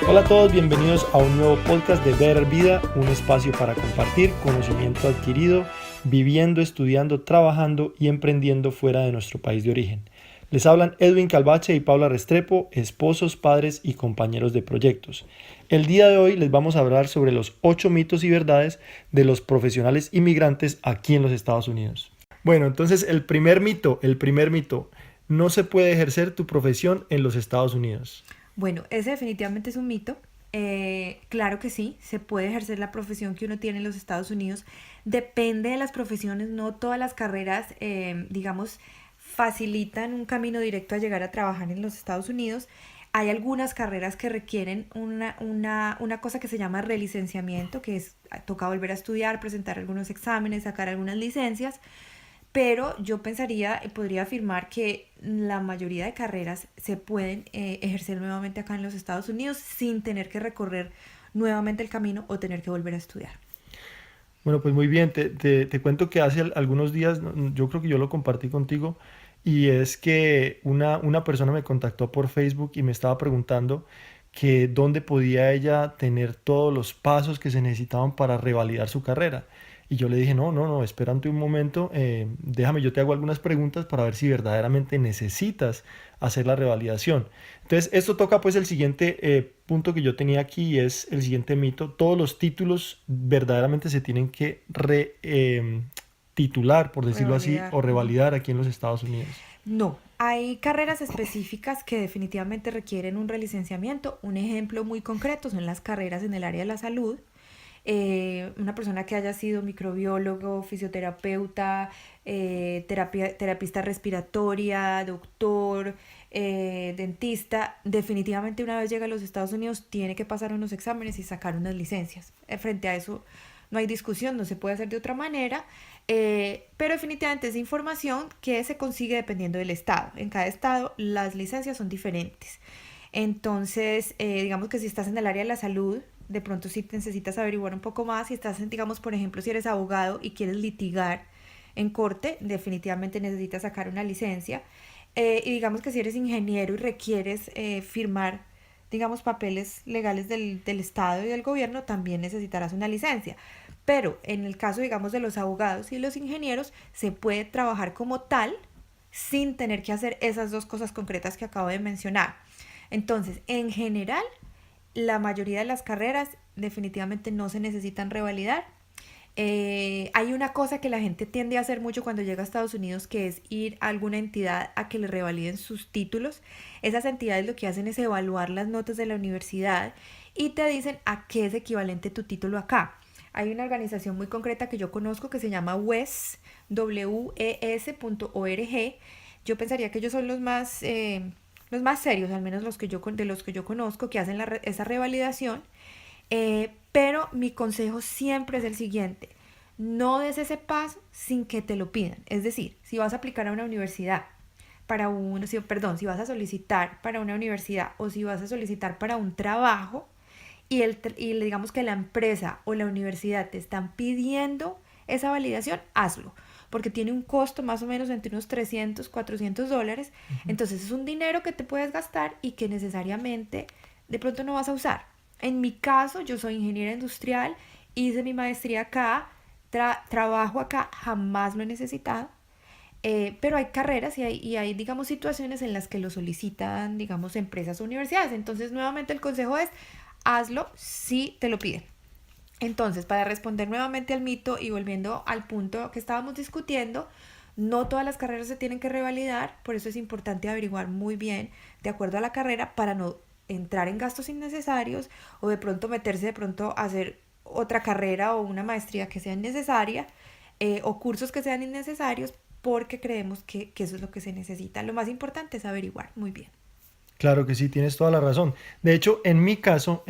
Hola a todos, bienvenidos a un nuevo podcast de Better Vida, un espacio para compartir conocimiento adquirido, viviendo, estudiando, trabajando y emprendiendo fuera de nuestro país de origen. Les hablan Edwin Calvache y Paula Restrepo, esposos, padres y compañeros de proyectos. El día de hoy les vamos a hablar sobre los 8 mitos y verdades de los profesionales inmigrantes aquí en los Estados Unidos. Bueno, entonces el primer mito, no se puede ejercer tu profesión en los Estados Unidos. Bueno, ese definitivamente es un mito. Claro que sí, se puede ejercer la profesión que uno tiene en los Estados Unidos. Depende de las profesiones, no todas las carreras, digamos, facilitan un camino directo a llegar a trabajar en los Estados Unidos. Hay algunas carreras que requieren una cosa que se llama relicenciamiento, que es toca volver a estudiar, presentar algunos exámenes, sacar algunas licencias. Pero yo pensaría, podría afirmar que la mayoría de carreras se pueden ejercer nuevamente acá en los Estados Unidos sin tener que recorrer nuevamente el camino o tener que volver a estudiar. Bueno, pues muy bien, te cuento que hace algunos días, yo creo que yo lo compartí contigo, y es que una persona me contactó por Facebook y me estaba preguntando que dónde podía ella tener todos los pasos que se necesitaban para revalidar su carrera. Y yo le dije, no, espérate un momento, déjame, yo te hago algunas preguntas para ver si verdaderamente necesitas hacer la revalidación. Entonces, esto toca pues el siguiente punto que yo tenía aquí y es el siguiente mito. Todos los títulos verdaderamente se tienen que titular, por decirlo así, Revalidar. o Ujú. revalidar aquí en los Estados Unidos. No, hay carreras específicas que definitivamente requieren un relicenciamiento. Un ejemplo muy concreto son las carreras en el área de la salud. Una persona que haya sido microbiólogo, fisioterapeuta, terapista respiratoria, doctor, dentista, definitivamente una vez llega a los Estados Unidos tiene que pasar unos exámenes y sacar unas licencias. Frente a eso no hay discusión, no se puede hacer de otra manera, pero definitivamente es información que se consigue dependiendo del estado. En cada estado las licencias son diferentes. Entonces, digamos que si estás en el área de la salud, de pronto sí necesitas averiguar un poco más. Si estás, digamos, por ejemplo, si eres abogado y quieres litigar en corte, definitivamente necesitas sacar una licencia. Y digamos que si eres ingeniero y requieres firmar, digamos, papeles legales del Estado y del gobierno, también necesitarás una licencia. Pero en el caso, digamos, de los abogados y los ingenieros, se puede trabajar como tal sin tener que hacer esas dos cosas concretas que acabo de mencionar. Entonces, en general, la mayoría de las carreras definitivamente no se necesitan revalidar. Hay una cosa que la gente tiende a hacer mucho cuando llega a Estados Unidos, que es ir a alguna entidad a que le revaliden sus títulos. Esas entidades lo que hacen es evaluar las notas de la universidad y te dicen a qué es equivalente tu título acá. Hay una organización muy concreta que yo conozco que se llama WES, WES.org. Yo pensaría que ellos son los más serios, al menos de los que yo conozco, que hacen esa revalidación. Pero mi consejo siempre es el siguiente: no des ese paso sin que te lo pidan. Es decir, si vas a aplicar a una universidad, si vas a solicitar para una universidad o si vas a solicitar para un trabajo y digamos que la empresa o la universidad te están pidiendo esa validación, hazlo. Porque tiene un costo más o menos entre unos $300, $400. Ujú. Entonces es un dinero que te puedes gastar y que necesariamente de pronto no vas a usar. En mi caso, yo soy ingeniera industrial, hice mi maestría acá, trabajo acá, jamás lo he necesitado. Pero hay carreras y hay, digamos, situaciones en las que lo solicitan, digamos, empresas o universidades. Entonces, nuevamente el consejo es, hazlo si te lo piden. Entonces, para responder nuevamente al mito y volviendo al punto que estábamos discutiendo, no todas las carreras se tienen que revalidar, por eso es importante averiguar muy bien de acuerdo a la carrera para no entrar en gastos innecesarios o de pronto meterse de pronto a hacer otra carrera o una maestría que sea innecesaria, o cursos que sean innecesarios, porque creemos que eso es lo que se necesita. Lo más importante es averiguar muy bien. Claro que sí, tienes toda la razón. De hecho, en mi caso,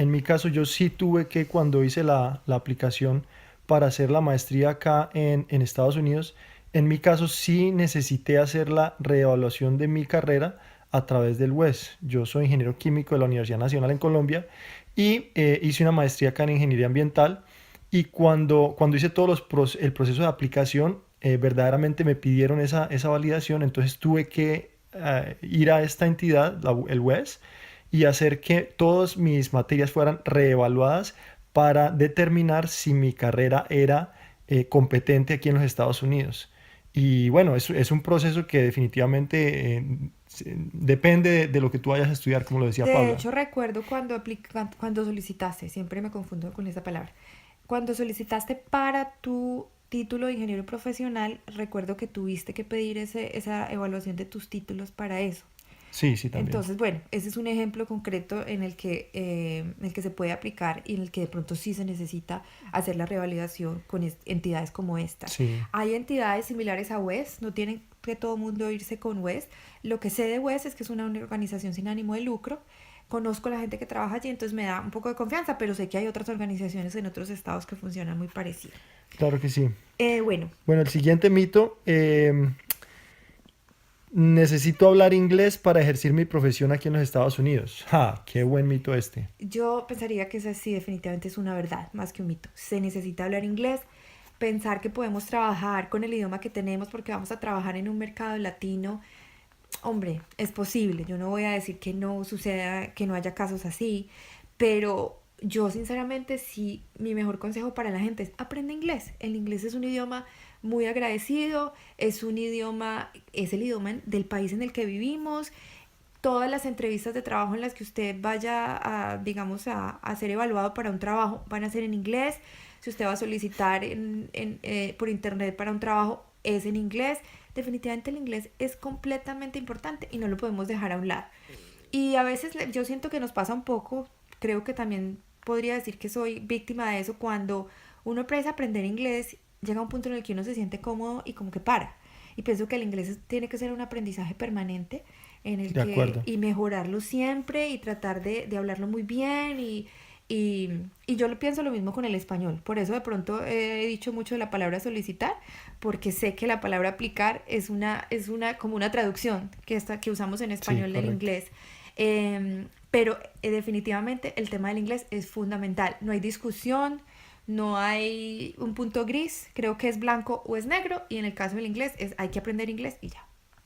yo sí tuve que, cuando hice la aplicación para hacer la maestría acá en Estados Unidos, en mi caso sí necesité hacer la reevaluación de mi carrera a través del WES. Yo soy ingeniero químico de la Universidad Nacional en Colombia y hice una maestría acá en ingeniería ambiental. Y cuando hice el proceso de aplicación, verdaderamente me pidieron esa validación, entonces tuve que ir a esta entidad, el WES, y hacer que todas mis materias fueran reevaluadas para determinar si mi carrera era competente aquí en los Estados Unidos. Y bueno, es un proceso que definitivamente depende de lo que tú vayas a estudiar, como lo decía De Paula. hecho, recuerdo cuando solicitaste, siempre me confundo con esa palabra, cuando solicitaste para tu título de ingeniero profesional, recuerdo que tuviste que pedir esa evaluación de tus títulos para eso. Sí, sí, también. Entonces, bueno, ese es un ejemplo concreto en el que se puede aplicar y en el que de pronto sí se necesita hacer la revalidación con entidades como esta. Sí, Hay entidades similares a WES, no tienen que todo el mundo irse con WES. Lo que sé de WES es que es una organización sin ánimo de lucro. Conozco a la gente que trabaja allí, entonces me da un poco de confianza, pero sé que hay otras organizaciones en otros estados que funcionan muy parecido. claro que sí. Bueno, Bueno, el siguiente mito, necesito hablar inglés para ejercer mi profesión aquí en los Estados Unidos. ¡Ja! ¡Qué buen mito este! yo pensaría que esa sí definitivamente es una verdad, más que un mito. Se necesita hablar inglés, pensar que podemos trabajar con el idioma que tenemos porque vamos a trabajar en un mercado latino. Hombre, es posible. Yo no voy a decir que no suceda, que no haya casos así, pero yo sinceramente sí, mi mejor consejo para la gente es aprende inglés. El inglés es un idioma muy agradecido, es un idioma, es el idioma del país en el que vivimos. Todas las entrevistas de trabajo en las que usted vaya a, digamos, a ser evaluado para un trabajo van a ser en inglés. Si usted va a solicitar por internet para un trabajo, es en inglés. Definitivamente el inglés es completamente importante y no lo podemos dejar a un lado. Y a veces yo siento que nos pasa un poco, creo que también podría decir que soy víctima de eso, cuando uno empieza a aprender inglés, llega a un punto en el que uno se siente cómodo y como que para. Y pienso que el inglés tiene que ser un aprendizaje permanente en el De que, acuerdo. y mejorarlo siempre y tratar de hablarlo muy bien y yo lo pienso lo mismo con el español. Por eso de pronto he dicho mucho de la palabra solicitar, porque sé que la palabra aplicar es una como una traducción que usamos en Sí, español del correcto. inglés. Pero definitivamente el tema del inglés es fundamental. No hay discusión, no hay un punto gris, creo que es blanco o es negro, y en el caso del inglés es hay que aprender inglés y ya.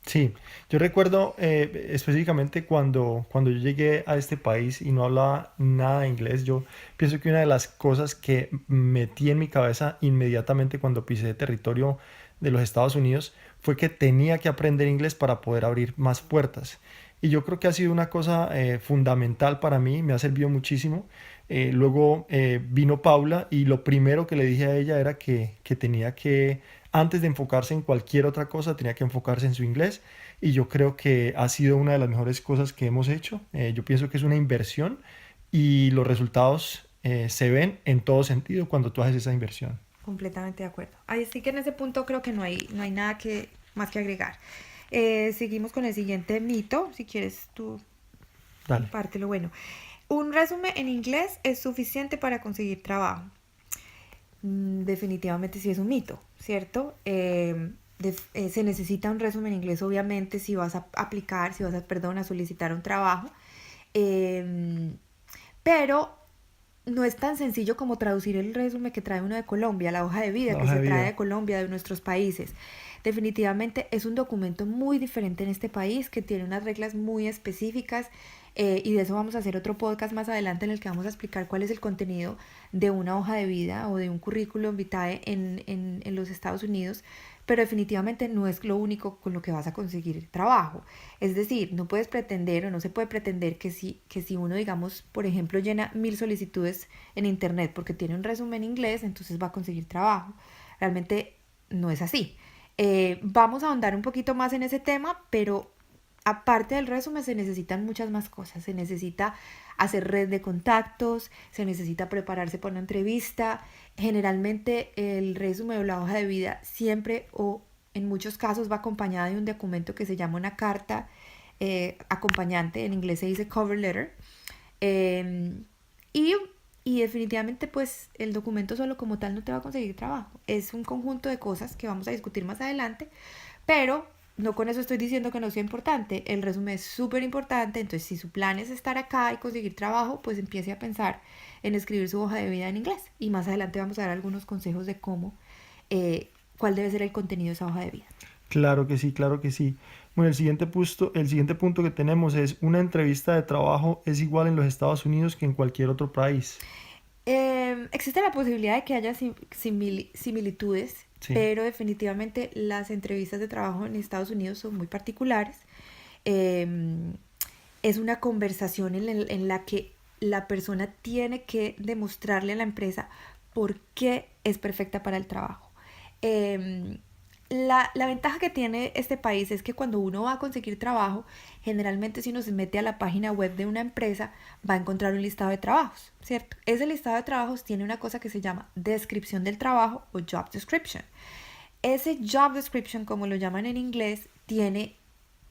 Sí, yo recuerdo específicamente cuando yo llegué a este país y no hablaba nada de inglés, yo pienso que una de las cosas que metí en mi cabeza inmediatamente cuando pisé territorio de los Estados Unidos fue que tenía que aprender inglés para poder abrir más puertas. Y yo creo que ha sido una cosa fundamental para mí, me ha servido muchísimo. Luego vino Paula y lo primero que le dije a ella era que tenía que antes de enfocarse en cualquier otra cosa, tenía que enfocarse en su inglés y yo creo que ha sido una de las mejores cosas que hemos hecho. Yo pienso que es una inversión y los resultados se ven en todo sentido cuando tú haces esa inversión. Completamente de acuerdo. Así que en ese punto creo que no hay nada más que agregar. Seguimos con el siguiente mito, si quieres tú Dale. compártelo. Bueno, un resumen en inglés es suficiente para conseguir trabajo. Definitivamente sí es un mito, ¿cierto? Se necesita un resumen en inglés, obviamente, si vas a aplicar, si vas a, perdón, a solicitar un trabajo. Eh, pero no es tan sencillo como traducir el resumen que trae uno de Colombia, la hoja de vida La que hoja se de trae vida. de Colombia, de nuestros países. Definitivamente es un documento muy diferente en este país que tiene unas reglas muy específicas, y de eso vamos a hacer otro podcast más adelante en el que vamos a explicar cuál es el contenido de una hoja de vida o de un currículum vitae en los Estados Unidos, pero definitivamente no es lo único con lo que vas a conseguir trabajo. Es decir, no puedes pretender o no se puede pretender que si uno, digamos, por ejemplo, llena 1.000 solicitudes en internet porque tiene un resumen en inglés, entonces va a conseguir trabajo. Realmente no es así. Vamos a ahondar un poquito más en ese tema, pero aparte del resumen se necesitan muchas más cosas. Se necesita hacer red de contactos, se necesita prepararse para una entrevista. Generalmente el resumen o la hoja de vida siempre o en muchos casos va acompañada de un documento que se llama una carta acompañante, en inglés se dice cover letter. Eh, y, y definitivamente pues el documento solo como tal no te va a conseguir trabajo. Es un conjunto de cosas que vamos a discutir más adelante, pero no con eso estoy diciendo que no sea importante. El resumen es súper importante, entonces si su plan es estar acá y conseguir trabajo, pues empiece a pensar en escribir su hoja de vida en inglés. Y más adelante vamos a dar algunos consejos de cómo, cuál debe ser el contenido de esa hoja de vida. Claro que sí, claro que sí. Bueno, el siguiente punto que tenemos es una entrevista de trabajo es igual en los Estados Unidos que en cualquier otro país. Existe la posibilidad de que haya similitudes, Sí. pero definitivamente las entrevistas de trabajo en Estados Unidos son muy particulares. Eh, es una conversación en la que la persona tiene que demostrarle a la empresa por qué es perfecta para el trabajo. Eh, la ventaja que tiene este país es que cuando uno va a conseguir trabajo, generalmente si uno se mete a la página web de una empresa, va a encontrar un listado de trabajos, ¿cierto? Ese listado de trabajos tiene una cosa que se llama descripción del trabajo o job description. Ese job description, como lo llaman en inglés, tiene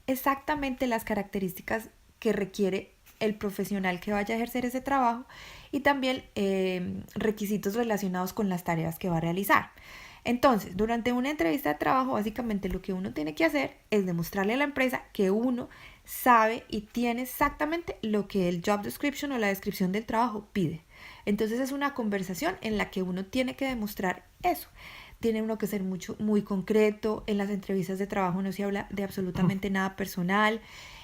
exactamente las características que requiere el profesional que vaya a ejercer ese trabajo y también requisitos relacionados con las tareas que va a realizar. Entonces, durante una entrevista de trabajo, básicamente lo que uno tiene que hacer es demostrarle a la empresa que uno sabe y tiene exactamente lo que el job description o la descripción del trabajo pide. Entonces es una conversación en la que uno tiene que demostrar eso. Tiene uno que ser muy concreto. En las entrevistas de trabajo no se habla de absolutamente nada personal.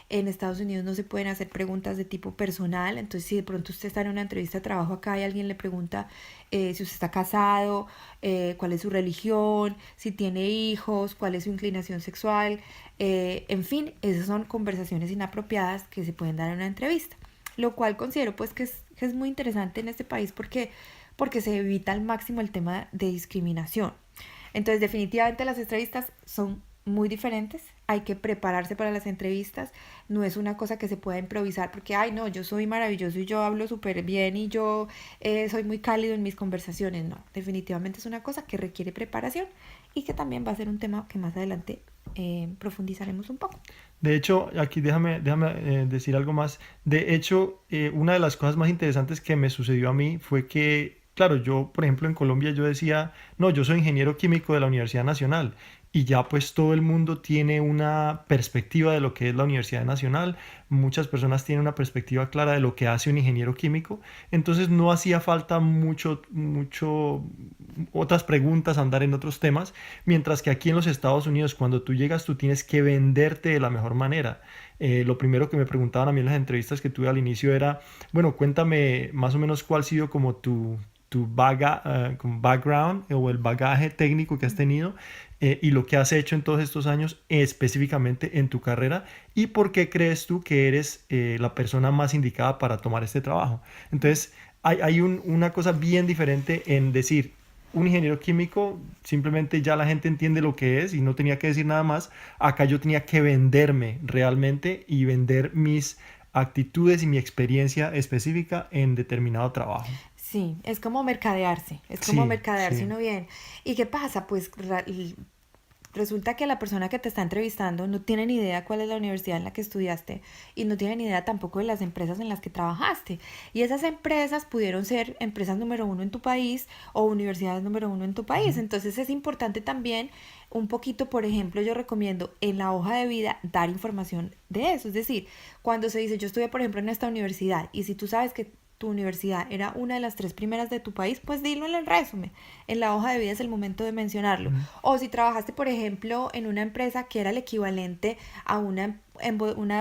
En Estados Unidos no se pueden hacer preguntas de tipo personal. Entonces, si de pronto usted está en una entrevista de trabajo acá y alguien le pregunta si usted está casado, cuál es su religión, si tiene hijos, cuál es su inclinación sexual, en fin, esas son conversaciones inapropiadas que se pueden dar en una entrevista. Lo cual considero pues que es muy interesante en este país porque se evita al máximo el tema de discriminación. Entonces, definitivamente las entrevistas son muy diferentes. Hay que prepararse para las entrevistas. No es una cosa que se pueda improvisar porque, ay, no, yo soy maravilloso y yo hablo súper bien y yo soy muy cálido en mis conversaciones. No, definitivamente es una cosa que requiere preparación y que también va a ser un tema que más adelante profundizaremos un poco. De hecho, aquí déjame decir algo más. De hecho, una de las cosas más interesantes que me sucedió a mí fue que, claro, yo, por ejemplo, en Colombia yo decía, no, yo soy ingeniero químico de la Universidad Nacional y ya pues todo el mundo tiene una perspectiva de lo que es la Universidad Nacional, muchas personas tienen una perspectiva clara de lo que hace un ingeniero químico, entonces no hacía falta mucho otras preguntas, andar en otros temas. Mientras que aquí en los Estados Unidos, cuando tú llegas, tú tienes que venderte de la mejor manera. Lo primero que me preguntaban a mí en las entrevistas que tuve al inicio era, bueno, cuéntame más o menos cuál ha sido como como background o el bagaje técnico que has tenido y lo que has hecho en todos estos años específicamente en tu carrera y por qué crees tú que eres la persona más indicada para tomar este trabajo. Entonces, hay una cosa bien diferente en decir, un ingeniero químico, simplemente ya la gente entiende lo que es y no tenía que decir nada más. Acá yo tenía que venderme realmente y vender mis actitudes y mi experiencia específica en determinado trabajo. Sí, es como Sí, mercadearse sí. uno bien. ¿Y qué pasa? Pues resulta que la persona que te está entrevistando no tiene ni idea cuál es la universidad en la que estudiaste y no tiene ni idea tampoco de las empresas en las que trabajaste. Y esas empresas pudieron ser empresas número uno en tu país o universidades número uno en tu país. Ujú. Entonces es importante también un poquito, por ejemplo, yo recomiendo en la hoja de vida dar información de eso. Es decir, cuando se dice yo estudié, por ejemplo, en esta universidad y si tú sabes que tu universidad era una de las tres primeras de tu país, pues dilo en el resumen. En la hoja de vida es el momento de mencionarlo. Ujú. O si trabajaste, por ejemplo, en una empresa que era el equivalente a una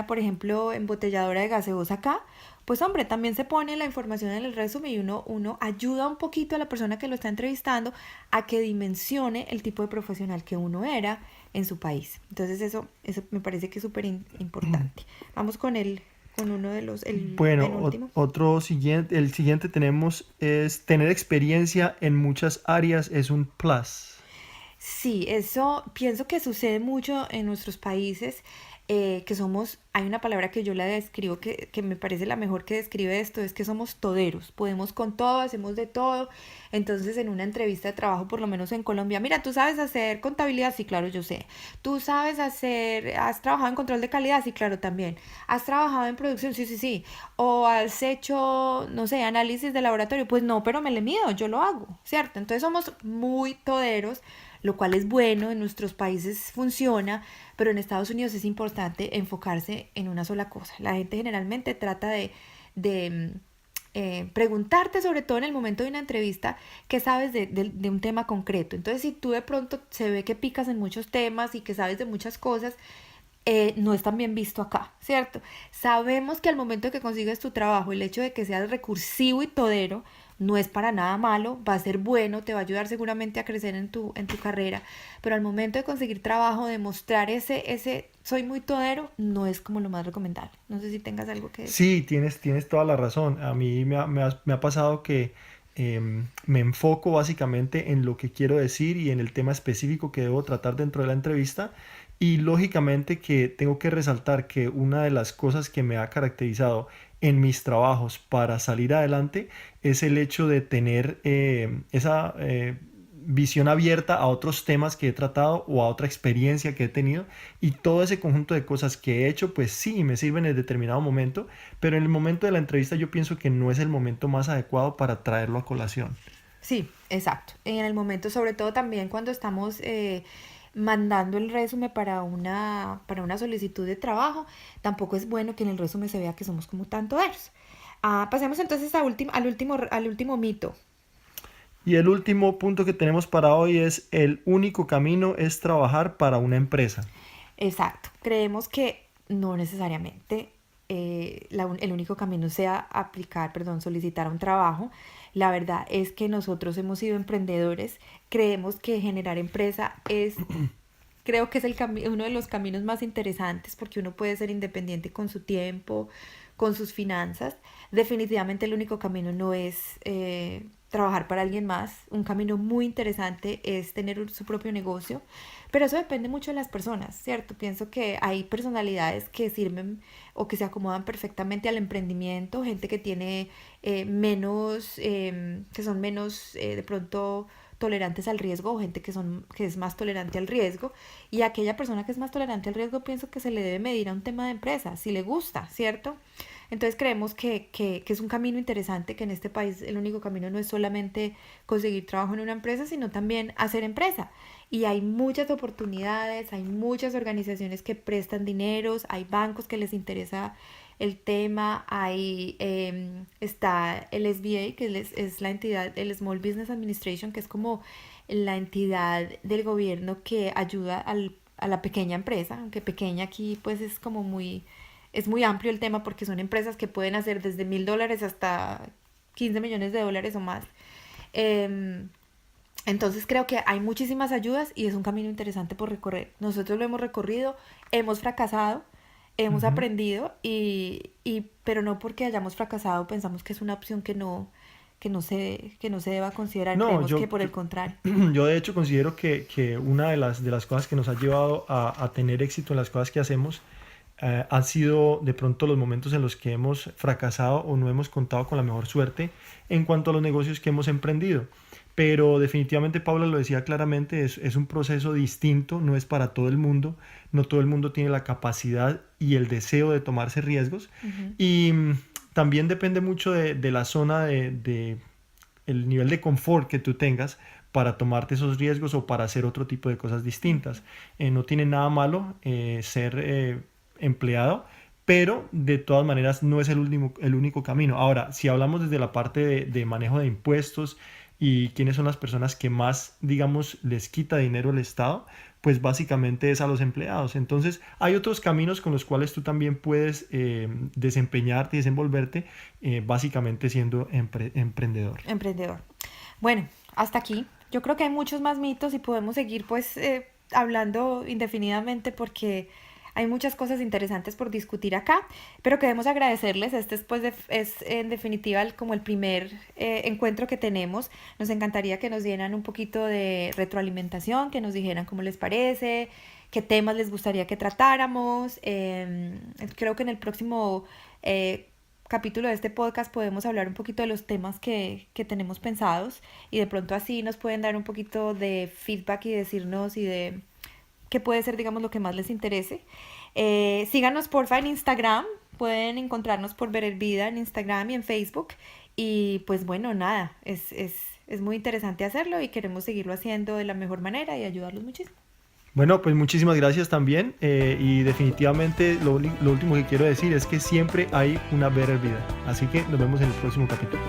por ejemplo, embotelladora de gaseosa acá, pues hombre, también se pone la información en el resumen y uno ayuda un poquito a la persona que lo está entrevistando a que dimensione el tipo de profesional que uno era en su país. Entonces eso me parece que es súper importante. Vamos con uno de el Bueno, penúltimo. otro siguiente, el siguiente tenemos es tener experiencia en muchas áreas es un plus. Sí, eso pienso que sucede mucho en nuestros países, que somos, hay una palabra que yo la describo que me parece la mejor que describe esto, es que somos toderos, podemos con todo, hacemos de todo. Entonces en una entrevista de trabajo, por lo menos en Colombia, mira, tú sabes hacer contabilidad, sí, claro, yo sé. Tú sabes hacer, has trabajado en control de calidad, sí, claro, también. Has trabajado en producción, sí, sí, sí. O has hecho, no sé, análisis de laboratorio, pues no, pero me le mido, yo lo hago, ¿cierto? Entonces somos muy toderos, lo cual es bueno, en nuestros países funciona, pero en Estados Unidos es importante enfocarse en una sola cosa. La gente generalmente trata de preguntarte sobre todo en el momento de una entrevista qué sabes de un tema concreto. Entonces, si tú de pronto se ve que picas en muchos temas y que sabes de muchas cosas, no es tan bien visto acá, ¿cierto? Sabemos que al momento que consigues tu trabajo, el hecho de que seas recursivo y todero no es para nada malo, va a ser bueno, te va a ayudar seguramente a crecer en tu carrera, pero al momento de conseguir trabajo, demostrar ese soy muy todero, no es como lo más recomendable. No sé si tengas algo que decir. Sí, tienes toda la razón. A mí me ha pasado que me enfoco básicamente en lo que quiero decir y en el tema específico que debo tratar dentro de la entrevista. Y lógicamente que tengo que resaltar que una de las cosas que me ha caracterizado en mis trabajos para salir adelante es el hecho de tener esa visión abierta a otros temas que he tratado o a otra experiencia que he tenido, y todo ese conjunto de cosas que he hecho pues sí me sirven en determinado momento, pero en el momento de la entrevista yo pienso que no es el momento más adecuado para traerlo a colación. Sí, exacto. En el momento, sobre todo también cuando estamos mandando el resumen para una solicitud de trabajo, tampoco es bueno que en el resumen se vea que somos como tanto eros. Pasemos entonces al último mito. Y el último punto que tenemos para hoy es: el único camino es trabajar para una empresa. Exacto. Creemos que no necesariamente el único camino sea solicitar un trabajo. La verdad es que nosotros hemos sido emprendedores, creemos que generar empresa creo que es uno de los caminos más interesantes porque uno puede ser independiente con su tiempo, con sus finanzas. Definitivamente el único camino no es trabajar para alguien más. Un camino muy interesante es tener su propio negocio, pero eso depende mucho de las personas, ¿cierto? Pienso que hay personalidades que sirven o que se acomodan perfectamente al emprendimiento, gente que tiene que son menos de pronto tolerantes al riesgo, o gente que es más tolerante al riesgo, y aquella persona que es más tolerante al riesgo pienso que se le debe medir a un tema de empresa, si le gusta, ¿cierto? Entonces creemos que es un camino interesante, que en este país el único camino no es solamente conseguir trabajo en una empresa, sino también hacer empresa. Y hay muchas oportunidades, hay muchas organizaciones que prestan dineros, hay bancos que les interesa el tema, está el SBA, que es la entidad, el Small Business Administration, que es como la entidad del gobierno que ayuda a la pequeña empresa, aunque pequeña aquí pues es muy amplio el tema porque son empresas que pueden hacer desde $1,000 hasta 15 millones de dólares o más. Em, entonces creo que hay muchísimas ayudas y es un camino interesante por recorrer. Nosotros lo hemos recorrido, hemos fracasado, hemos Ujú. aprendido pero no porque hayamos fracasado pensamos que es una opción que no se deba considerar. No, Creemos que por el contrario. yo de hecho considero que una de las cosas que nos ha llevado a tener éxito en las cosas que hacemos han sido de pronto los momentos en los que hemos fracasado o no hemos contado con la mejor suerte en cuanto a los negocios que hemos emprendido. Pero definitivamente Paula lo decía claramente, es un proceso distinto, no es para todo el mundo, no todo el mundo tiene la capacidad y el deseo de tomarse riesgos. Ujú. Y también depende mucho de la zona el nivel de confort que tú tengas para tomarte esos riesgos o para hacer otro tipo de cosas distintas. No tiene nada malo ser empleado, pero de todas maneras no es el único camino. Ahora, si hablamos desde la parte de manejo de impuestos y quiénes son las personas que más, digamos, les quita dinero el Estado, pues básicamente es a los empleados. Entonces, hay otros caminos con los cuales tú también puedes desempeñarte y desenvolverte, básicamente siendo emprendedor. Emprendedor. Bueno, hasta aquí. Yo creo que hay muchos más mitos y podemos seguir pues hablando indefinidamente porque hay muchas cosas interesantes por discutir acá, pero queremos agradecerles. Este es, es en definitiva como el primer encuentro que tenemos. Nos encantaría que nos dieran un poquito de retroalimentación, que nos dijeran cómo les parece, qué temas les gustaría que tratáramos. Creo que en el próximo capítulo de este podcast podemos hablar un poquito de los temas que tenemos pensados y de pronto así nos pueden dar un poquito de feedback y decirnos y de qué puede ser, digamos, lo que más les interese. Síganos porfa en Instagram, pueden encontrarnos por Ver el Vida en Instagram y en Facebook. Y pues bueno, nada, es muy interesante hacerlo y queremos seguirlo haciendo de la mejor manera y ayudarlos muchísimo. Bueno, pues muchísimas gracias también y definitivamente lo último que quiero decir es que siempre hay una better vida. Así que nos vemos en el próximo capítulo.